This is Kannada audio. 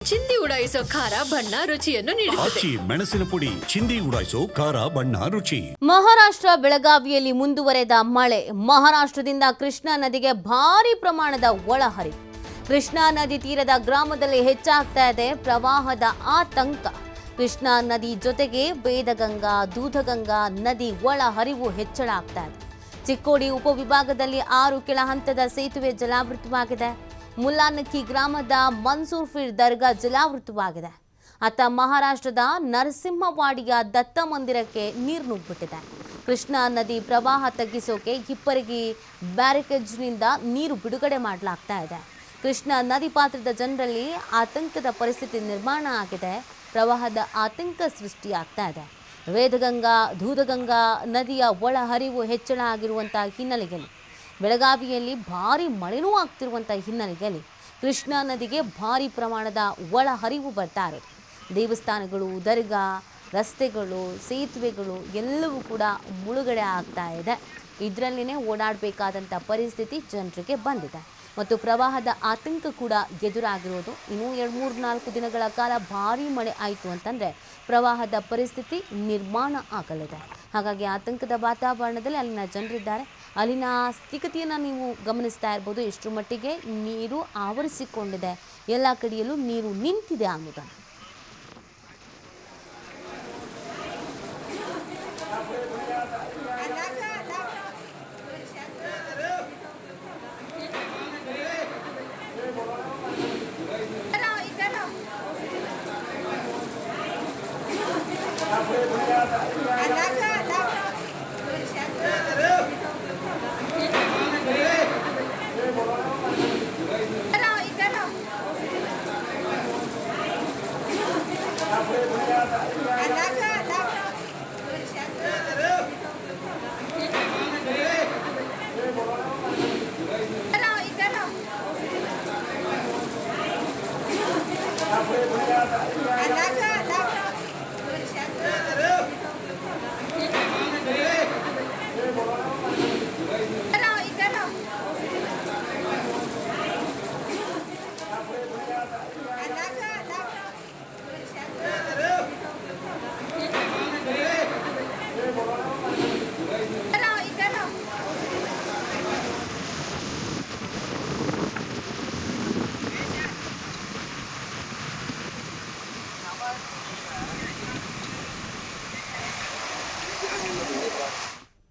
ಚಿಂದಿ ಉಡಾಯಿಸೋ ಖಾರ ಬಣ್ಣ ರುಚಿಯನ್ನು ನೀಡುತ್ತದೆ. ಮೆಣಸಿನ ಪುಡಿ ಚಿಂದಿ ಉಡಾಯಿಸೋ ಖಾರ ಬಣ್ಣ ರುಚಿ. ಮಹಾರಾಷ್ಟ್ರ ಬೆಳಗಾವಿಯಲ್ಲಿ ಮುಂದುವರೆದ ಮಳೆ. ಮಹಾರಾಷ್ಟ್ರದಿಂದ ಕೃಷ್ಣಾ ನದಿಗೆ ಭಾರಿ ಪ್ರಮಾಣದ ಒಳಹರಿವು. ಕೃಷ್ಣಾ ನದಿ ತೀರದ ಗ್ರಾಮದಲ್ಲಿ ಹೆಚ್ಚಾಗ್ತಾ ಇದೆ ಪ್ರವಾಹದ ಆತಂಕ. ಕೃಷ್ಣಾ ನದಿ ಜೊತೆಗೆ ವೇದಗಂಗಾ, ದೂಧಗಂಗಾ ನದಿ ಒಳಹರಿವು ಹೆಚ್ಚಳ ಆಗ್ತಾ ಇದೆ. ಚಿಕ್ಕೋಡಿ ಉಪವಿಭಾಗದಲ್ಲಿ 6 ಕೆಳ ಹಂತದ ಸೇತುವೆ ಜಲಾವೃತವಾಗಿದೆ. ಮುಲ್ಲಾನಕ್ಕಿ ಗ್ರಾಮದ ಮನ್ಸೂರ್ಫೀರ್ ದರ್ಗಾ ಜಲಾವೃತವಾಗಿದೆ. ಅತ್ತ ಮಹಾರಾಷ್ಟ್ರದ ನರಸಿಂಹವಾಡಿಯ ದತ್ತ ಮಂದಿರಕ್ಕೆ ನೀರು ನುಗ್ಗಿಬಿಟ್ಟಿದೆ. ಕೃಷ್ಣಾ ನದಿ ಪ್ರವಾಹ ತಗ್ಗಿಸೋಕೆ ಹಿಪ್ಪರಗಿ ಬ್ಯಾರೇಕೇಜ್ನಿಂದ ನೀರು ಬಿಡುಗಡೆ ಮಾಡಲಾಗ್ತಾ ಇದೆ. ಕೃಷ್ಣಾ ನದಿ ಪಾತ್ರದ ಜನರಲ್ಲಿ ಆತಂಕದ ಪರಿಸ್ಥಿತಿ ನಿರ್ಮಾಣ ಆಗಿದೆ. ಪ್ರವಾಹದ ಆತಂಕ ಸೃಷ್ಟಿಯಾಗ್ತಾ ಇದೆ. ವೇದಗಂಗಾ, ದೂಧಗಂಗಾ ನದಿಯ ಒಳಹರಿವು ಹೆಚ್ಚಳ ಆಗಿರುವಂಥ ಹಿನ್ನೆಲೆಯಲ್ಲಿ ಬೆಳಗಾವಿಯಲ್ಲಿ ಭಾರಿ ಮಳೆನೂ ಆಗ್ತಿರುವಂಥ ಹಿನ್ನೆಲೆಯಲ್ಲಿ ಕೃಷ್ಣಾ ನದಿಗೆ ಭಾರಿ ಪ್ರಮಾಣದ ಒಳಹರಿವು ಬರ್ತಾ ಇರೋದು. ದೇವಸ್ಥಾನಗಳು, ದರ್ಗಾ, ರಸ್ತೆಗಳು, ಸೇತುವೆಗಳು ಎಲ್ಲವೂ ಕೂಡ ಮುಳುಗಡೆ ಆಗ್ತಾ ಇದೆ. ಇದರಲ್ಲಿನೇ ಓಡಾಡಬೇಕಾದಂಥ ಪರಿಸ್ಥಿತಿ ಜನರಿಗೆ ಬಂದಿದೆ ಮತ್ತು ಪ್ರವಾಹದ ಆತಂಕ ಕೂಡ ಎದುರಾಗಿರೋದು. ಇನ್ನೂ 2-3-4 ದಿನಗಳ ಕಾಲ ಭಾರಿ ಮಳೆ ಆಯಿತು ಅಂತಂದರೆ ಪ್ರವಾಹದ ಪರಿಸ್ಥಿತಿ ನಿರ್ಮಾಣ ಆಗಲಿದೆ. ಹಾಗಾಗಿ ಆತಂಕದ ವಾತಾವರಣದಲ್ಲಿ ಅಲ್ಲಿನ ಜನರಿದ್ದಾರೆ. ಅಲ್ಲಿನ ಸ್ಥಿತಿಗತಿಯನ್ನು ನೀವು ಗಮನಿಸ್ತಾ ಇರ್ಬೋದು. ಎಷ್ಟರ ಮಟ್ಟಿಗೆ ನೀರು ಆವರಿಸಿಕೊಂಡಿದೆ, ಎಲ್ಲ ಕಡೆಯಲ್ಲೂ ನೀರು ನಿಂತಿದೆ ಅನ್ನೋದನ್ನು. Alaga